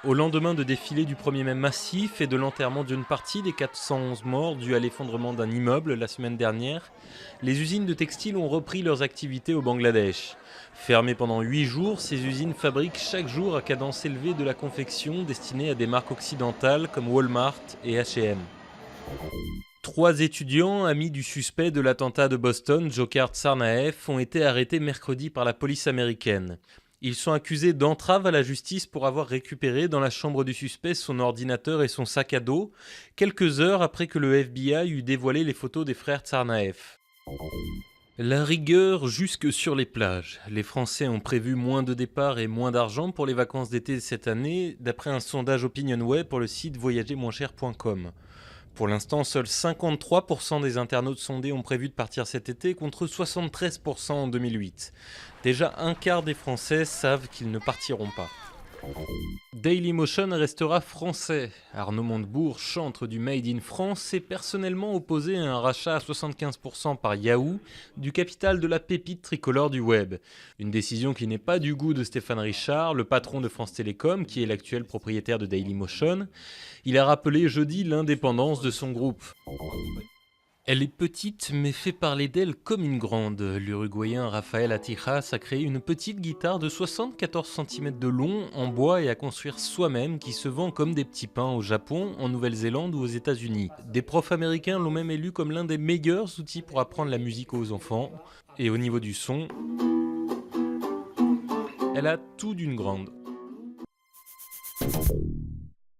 Au lendemain de défilé du 1er mai massif et de l'enterrement d'une partie des 411 morts dus à l'effondrement d'un immeuble la semaine dernière, les usines de textile ont repris leurs activités au Bangladesh. Fermées pendant 8 jours, ces usines fabriquent chaque jour à cadence élevée de la confection destinée à des marques occidentales comme Walmart et H&M. 3 étudiants, amis du suspect de l'attentat de Boston, Dzhokhar Tsarnaev, ont été arrêtés mercredi par la police américaine. Ils sont accusés d'entrave à la justice pour avoir récupéré dans la chambre du suspect son ordinateur et son sac à dos, quelques heures après que le FBI eut dévoilé les photos des frères Tsarnaev. La rigueur jusque sur les plages. Les Français ont prévu moins de départs et moins d'argent pour les vacances d'été cette année, d'après un sondage OpinionWay pour le site voyagermoincher.com. Pour l'instant, seuls 53% des internautes sondés ont prévu de partir cet été contre 73% en 2008. Déjà un quart des Français savent qu'ils ne partiront pas. Dailymotion restera français. Arnaud Montebourg, chantre du Made in France, s'est personnellement opposé à un rachat à 75% par Yahoo du capital de la pépite tricolore du web. Une décision qui n'est pas du goût de Stéphane Richard, le patron de France Télécom, qui est l'actuel propriétaire de Dailymotion. Il a rappelé jeudi l'indépendance de son groupe. Elle est petite mais fait parler d'elle comme une grande. L'Uruguayen Rafael Atijas a créé une petite guitare de 74 cm de long en bois et à construire soi-même qui se vend comme des petits pains au Japon, en Nouvelle-Zélande ou aux États-Unis. Des profs américains l'ont même élu comme l'un des meilleurs outils pour apprendre la musique aux enfants. Et au niveau du son, elle a tout d'une grande.